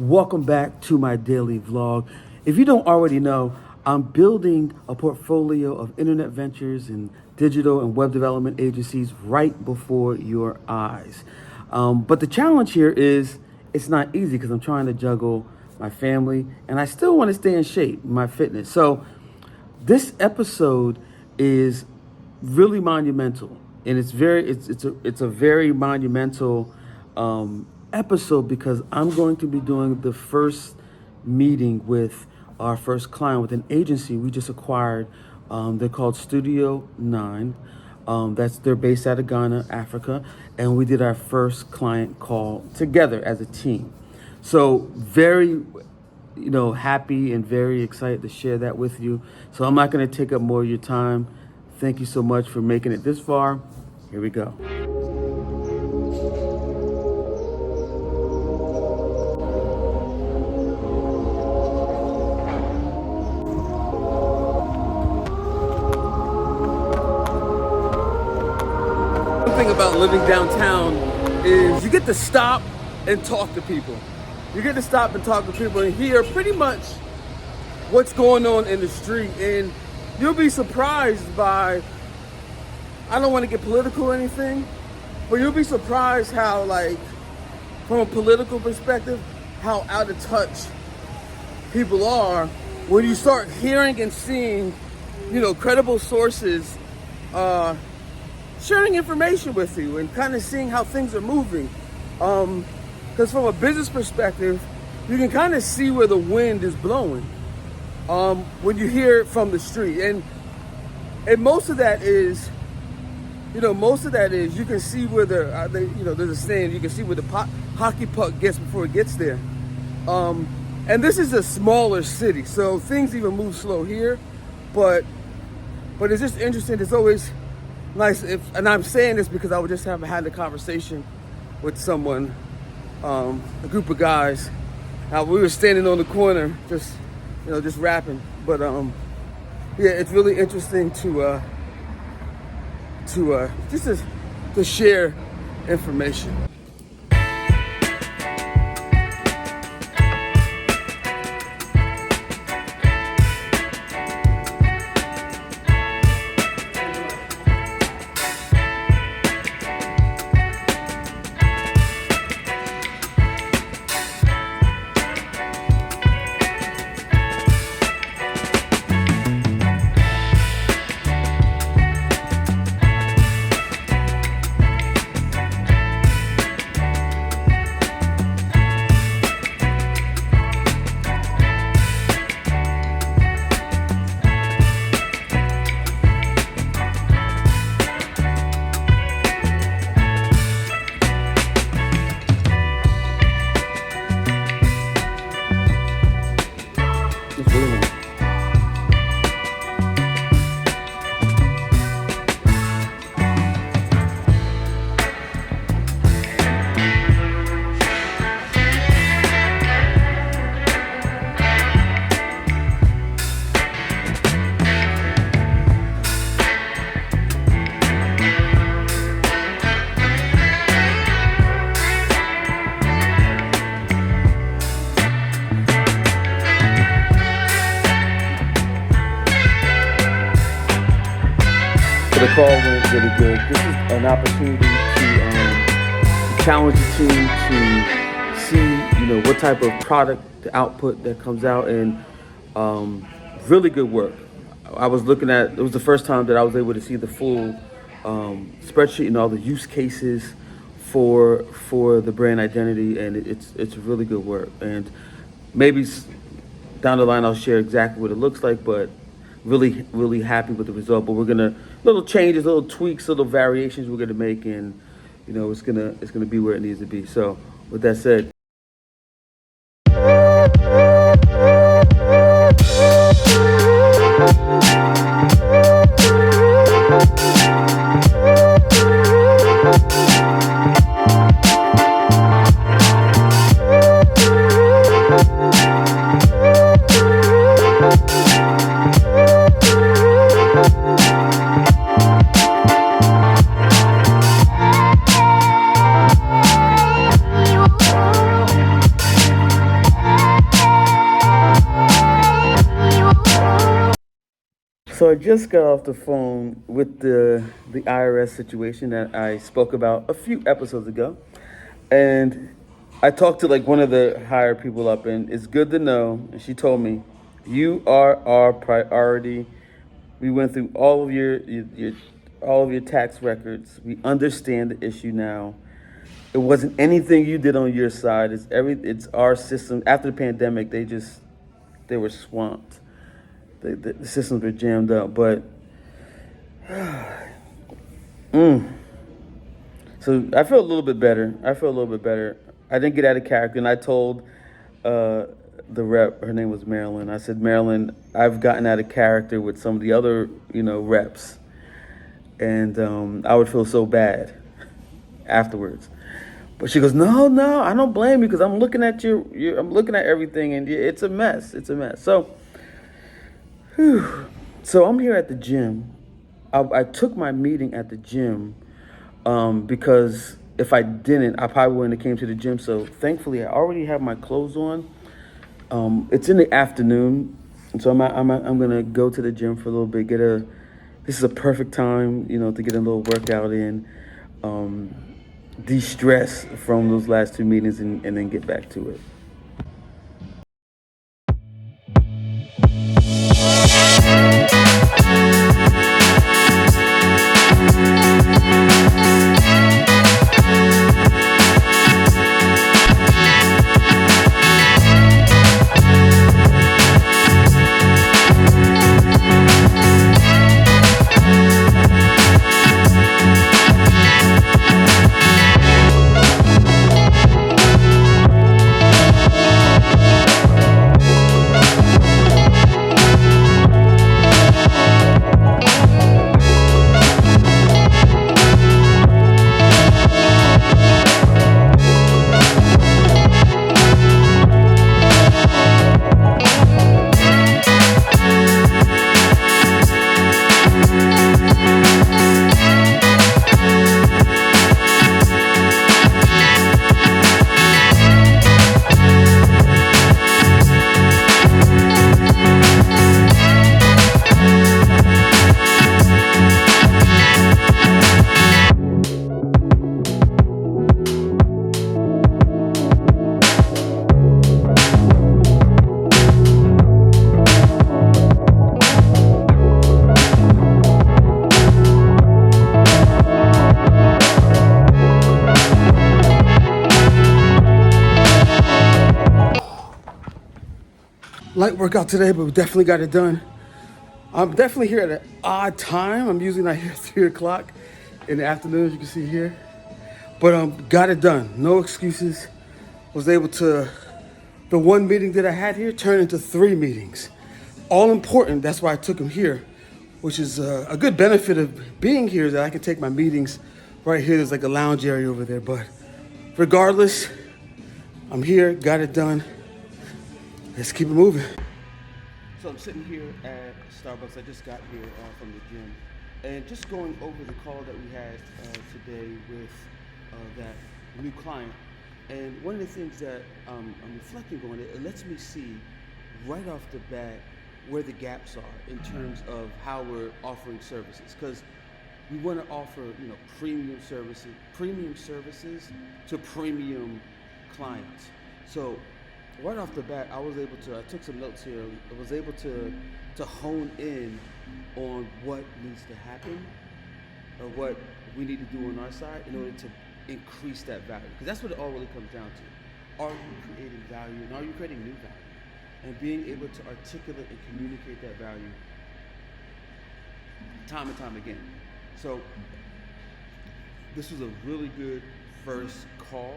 Welcome back to my daily vlog. If you don't already know, I'm building a portfolio of internet ventures and digital and web development agencies right before your eyes. But the challenge here is it's not easy because I'm trying to juggle my family and I still want to stay in shape, my fitness. So this episode is really monumental, and it's a very monumental episode because I'm going to be doing the first meeting with our first client with an agency we just acquired. They're called Studio 9. They're based out of Ghana, Africa, and we did our first client call together as a team. So very happy and very excited to share that with you. So I'm not going to take up more of your time. Thank you so much for making it this far. Here we go. One thing about living downtown is you get to stop and talk to people. You get to stop and talk to people and hear pretty much what's going on in the street. And you'll be surprised by, I don't want to get political or anything, but you'll be surprised how, from a political perspective, how out of touch people are when you start hearing and seeing, credible sources sharing information with you and kind of seeing how things are moving. Because from a business perspective, you can kind of see where the wind is blowing when you hear it from the street. And most of that is, you can see where there's a saying, you can see where the hockey puck gets before it gets there. And this is a smaller city, so things even move slow here. But it's just interesting. It's always nice and I'm saying this because I would just have had a conversation with someone, a group of guys. We were standing on the corner, just rapping. But it's really interesting to share information. The call went really good. This is an opportunity to challenge the team to see, what type of product, the output that comes out, and really good work. I was looking at, it was the first time that I was able to see the full spreadsheet and all the use cases for the brand identity, and it's really good work. And maybe down the line I'll share exactly what it looks like, but really, really happy with the result. But we're gonna little changes, little tweaks, little variations we're gonna make, and it's gonna be where it needs to be. So with that said. So I just got off the phone with the IRS situation that I spoke about a few episodes ago, and I talked to like one of the higher people up, and it's good to know. And she told me, "You are our priority. We went through all of your tax records. We understand the issue now. It wasn't anything you did on your side. It's our system. After the pandemic, they were swamped. The systems were jammed up, but." So I feel a little bit better. I didn't get out of character, and I told uh, the rep, her name was Marilyn. I said, Marilyn, I've gotten out of character with some of the other, reps, and I would feel so bad afterwards. But she goes, no, I don't blame you because I'm looking at I'm looking at everything, and it's a mess. It's a mess. So, so I'm here at the gym. I took my meeting at the gym because if I didn't, I probably wouldn't have came to the gym. So thankfully, I already have my clothes on. It's in the afternoon, and so I'm gonna go to the gym for a little bit. This is a perfect time, to get a little workout in, de-stress from those last two meetings, and then get back to it. Light workout today, but we definitely got it done. I'm definitely here at an odd time. I'm usually not here at 3 o'clock in the afternoon, as you can see here. But got it done. No excuses. Was able to, the one meeting that I had here turned into 3 meetings. All important, that's why I took them here, which is a good benefit of being here is that I can take my meetings right here. There's like a lounge area over there. But regardless, I'm here, got it done. Let's keep it moving. So I'm sitting here at Starbucks. I just got here from the gym, and just going over the call that we had today with that new client. And one of the things that I'm reflecting on, it lets me see right off the bat where the gaps are in terms of how we're offering services. Because we want to offer, premium services to premium clients. So right off the bat, I took some notes here. I was able to hone in on what needs to happen or what we need to do on our side in order to increase that value. Because that's what it all really comes down to. Are you creating value, and are you creating new value? And being able to articulate and communicate that value time and time again. So this was a really good first call.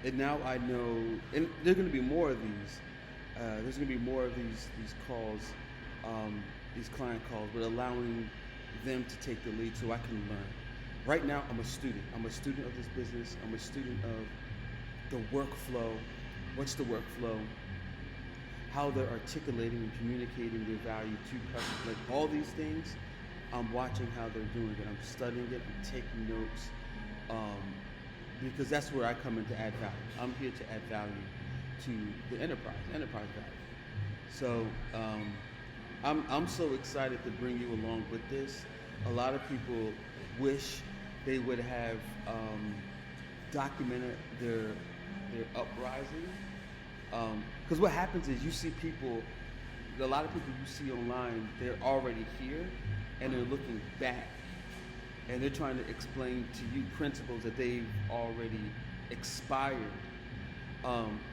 And now I know, and there are going to be more of these. There's going to be more of these calls, these client calls, but allowing them to take the lead so I can learn. Right now, I'm a student. I'm a student of this business. I'm a student of the workflow. What's the workflow? How they're articulating and communicating their value to customers. Like all these things, I'm watching how they're doing it. I'm studying it. I'm taking notes. Because that's where I come in to add value. I'm here to add value to the enterprise value. So I'm so excited to bring you along with this. A lot of people wish they would have documented their uprising. Because what happens is you see people, a lot of people you see online, they're already here and they're looking back and they're trying to explain to you principles that they've already expired.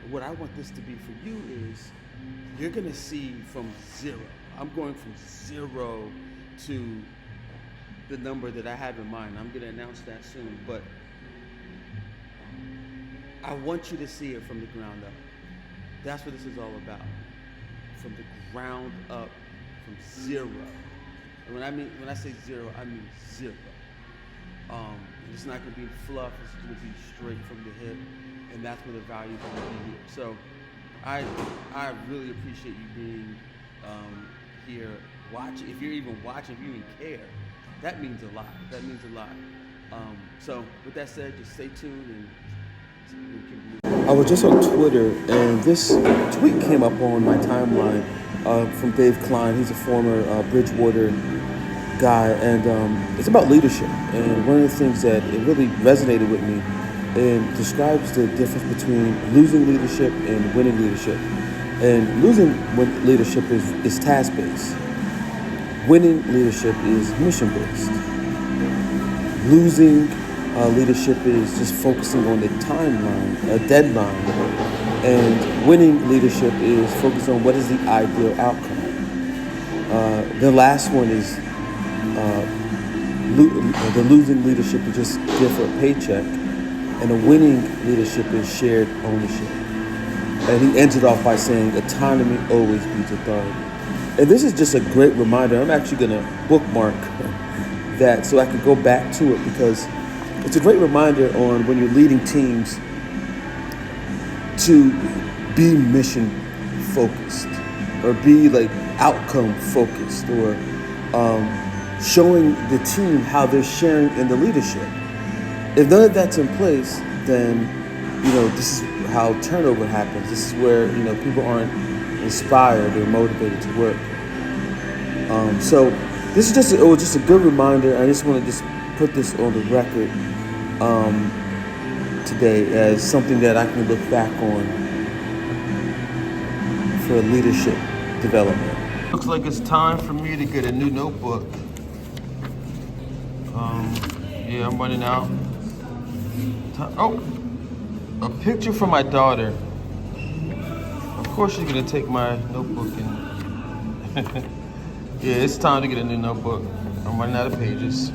What I want this to be for you is you're going to see from zero. I'm going from zero to the number that I have in mind. I'm going to announce that soon, but I want you to see it from the ground up. That's what this is all about. From the ground up, from zero. And when I say zero, I mean zero. It's not going to be fluff. It's going to be straight from the hip, and that's where the value is going to be here. So, I really appreciate you being here. Watching. If you're even watching, if you even care, that means a lot. That means a lot. So, with that said, just stay tuned and. I was just on Twitter, and this tweet came up on my timeline from Dave Klein. He's a former Bridgewater guy, and it's about leadership. And one of the things that it really resonated with me, and describes the difference between losing leadership and winning leadership. And losing leadership is task-based. Winning leadership is mission-based. Losing leadership is just focusing on the timeline, a deadline, and winning leadership is focused on what is the ideal outcome. The last one is the losing leadership is just there for a paycheck, and the winning leadership is shared ownership. And he ends it off by saying, autonomy always beats authority. And this is just a great reminder. I'm actually going to bookmark that so I can go back to it, because it's a great reminder on when you're leading teams to be mission focused or be like outcome focused, or showing the team how they're sharing in the leadership. If none of that's in place, then this is how turnover happens. This is where people aren't inspired or motivated to work. So this is it was just a good reminder. I just want to put this on the record today as something that I can look back on for leadership development. Looks like it's time for me to get a new notebook. I'm running out. Oh, a picture from my daughter. Of course she's gonna take my notebook and yeah, it's time to get a new notebook. I'm running out of pages.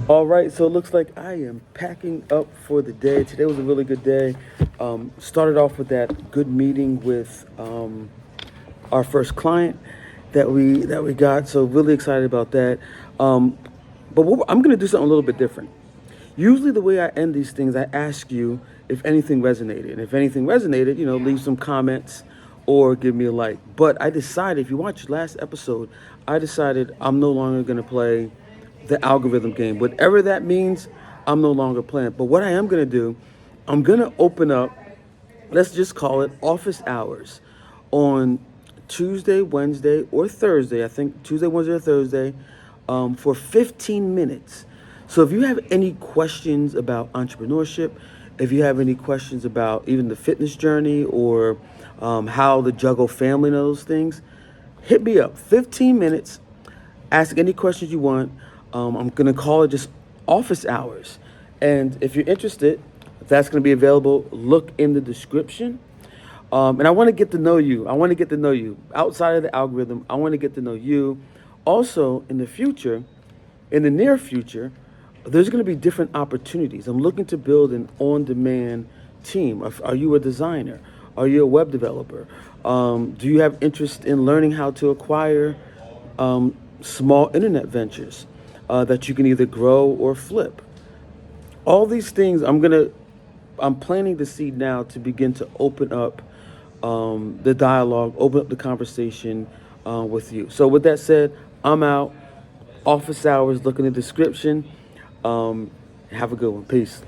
All right, so it looks like I am packing up for the day. Today was a really good day. Started off with that good meeting with our first client that we got. So really excited about that. But I'm going to do something a little bit different. Usually the way I end these things, I ask you if anything resonated. And if anything resonated, leave some comments or give me a like. But I decided, if you watched last episode, I decided I'm no longer going to play the algorithm game. Whatever that means, I'm no longer playing. But what I am going to do, I'm going to open up, let's just call it office hours on Tuesday, Wednesday, or Thursday. I think Tuesday, Wednesday, or Thursday for 15 minutes. So if you have any questions about entrepreneurship, if you have any questions about even the fitness journey or how to juggle family and those things, hit me up. 15 minutes. Ask any questions you want. I'm going to call it just office hours. And if you're interested, that's going to be available. Look in the description. And I want to get to know you. I want to get to know you. Outside of the algorithm, I want to get to know you. Also, in the future, in the near future, there's going to be different opportunities. I'm looking to build an on-demand team. Are you a designer? Are you a web developer? Do you have interest in learning how to acquire small internet ventures that you can either grow or flip? All these things I'm planting the seed now to begin to open up the dialogue, open up the conversation with you. So with that said, I'm out. Office hours, look in the description. Have a good one. Peace.